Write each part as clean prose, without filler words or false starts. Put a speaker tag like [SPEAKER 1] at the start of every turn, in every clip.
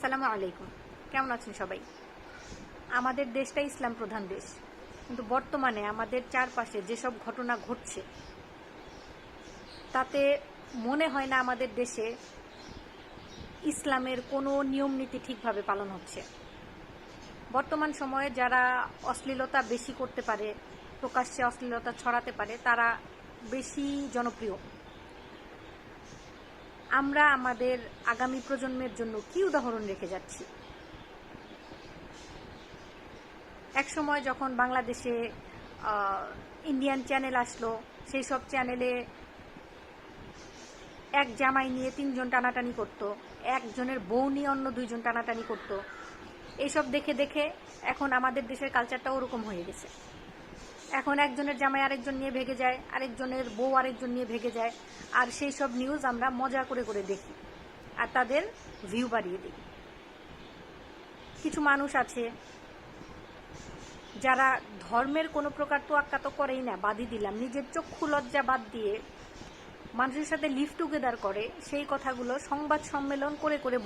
[SPEAKER 1] আসসালামু আলাইকুম। কেমন আছেন সবাই? আমাদের দেশটা ইসলাম প্রধান দেশ, কিন্তু বর্তমানে আমাদের চারপাশে যেসব ঘটনা ঘটছে তাতে মনে হয় না আমাদের দেশে ইসলামের কোনো নিয়ম নীতি ঠিকভাবে পালন হচ্ছে। বর্তমান সময়ে যারা অশ্লীলতা বেশি করতে পারে, প্রকাশ্যে অশ্লীলতা ছড়াতে পারে, তারা বেশি জনপ্রিয়। আমরা আমাদের আগামী প্রজন্মের জন্য কি উদাহরণ রেখে যাচ্ছি? এক সময় যখন বাংলাদেশে ইন্ডিয়ান চ্যানেল আসলো, সেই সব চ্যানেলে এক জামাই নিয়ে 3 জন টানাটানি করতো, একজনের বউ নিয়ে অন্য 2 জন টানাটানি করতো। এইসব দেখে দেখে এখন আমাদের দেশের কালচারটা ওরকম হয়ে গেছে। এখন একজনের জামাই আরেকজন নিয়ে ভেগে যায়, আরেকজনের বউ আরেকজন নিয়ে ভেগে যায়, আর সেই সব নিউজ আমরা মজা করে করে দেখি আর তাদের ভিউ বাড়িয়ে দিই। কিছু মানুষ আছে যারা ধর্মের কোনো প্রকার তোয়াক্কা তো করেই না, বাদই দিলাম, নিজের চক্ষু লজ্জা বাদ দিয়ে মানুষের সাথে লিভ টুগেদার করে, সেই কথাগুলো সংবাদ সম্মেলন করে করে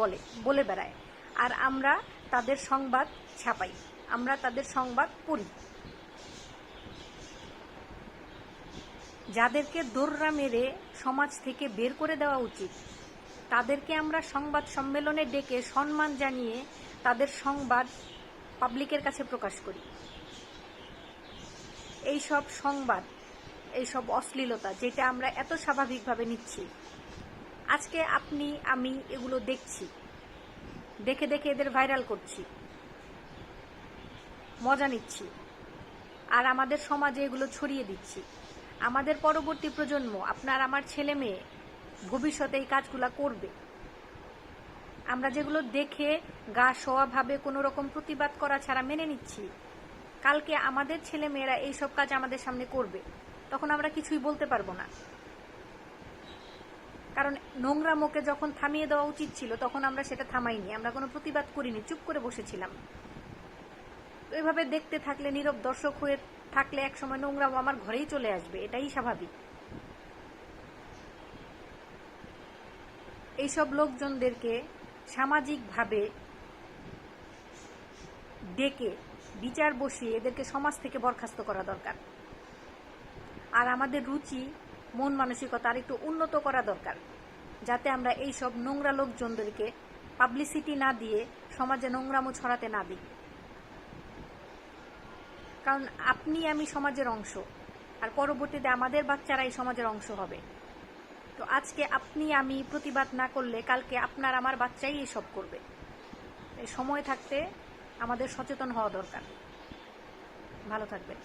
[SPEAKER 1] বলে বেড়ায়। আর আমরা তাদের সংবাদ ছাপাই, আমরা তাদের সংবাদ পড়ি। যাদেরকে দোররা মেরে সমাজ থেকে বের করে দেওয়া উচিত, তাদেরকে আমরা সংবাদ সম্মেলনে ডেকে সম্মান জানিয়ে তাদের সংবাদ পাবলিকের কাছে প্রকাশ করি। এইসব সংবাদ, এইসব অশ্লীলতা যেটা আমরা এত স্বাভাবিকভাবে নিচ্ছি, আজকে আপনি আমি এগুলো দেখছি, দেখে দেখে এদের ভাইরাল করছি, মজা নিচ্ছি, আর আমাদের সমাজে এগুলো ছড়িয়ে দিচ্ছি। আমাদের পরবর্তী প্রজন্ম, আপনার আমার ছেলে মেয়ে ভবিষ্যতে এই কাজগুলো করবে। আমরা যেগুলো দেখে গা সওয়াভাবে কোনো রকম প্রতিবাদ করা ছাড়া মেনে নিচ্ছি, কালকে আমাদের ছেলে মেয়েরা এইসব কাজ আমাদের সামনে করবে, তখন আমরা কিছুই বলতে পারবো না। কারণ নোংরামোকে যখন থামিয়ে দেওয়া উচিত ছিল, তখন আমরা সেটা থামাইনি, আমরা কোনো প্রতিবাদ করিনি, চুপ করে বসেছিলাম। তো এভাবে দেখতে থাকলে, নীরব দর্শক হয়ে থাকলে একসময় নোংরামো আমার ঘরেই চলে আসবে, এটাই স্বাভাবিক। এইসব লোকজনদেরকে সামাজিকভাবে ডেকে বিচার বসিয়ে এদেরকে সমাজ থেকে বরখাস্ত করা দরকার। আর আমাদের রুচি, মন মানসিকতা আর একটু উন্নত করা দরকার, যাতে আমরা এইসব নোংরা লোকজনদেরকে পাবলিসিটি না দিয়ে সমাজে নোংরামো ছড়াতে না দিই। কারণ আপনি আমি সমাজের অংশ, আর পরবর্তীতে আমাদের বাচ্চারা এই সমাজের অংশ হবে। তো আজকে আপনি আমি প্রতিবাদ না করলে কালকে আপনার আমার বাচ্চাই এসব করবে। এই সময় থাকতে আমাদের সচেতন হওয়া দরকার। ভালো থাকবেন।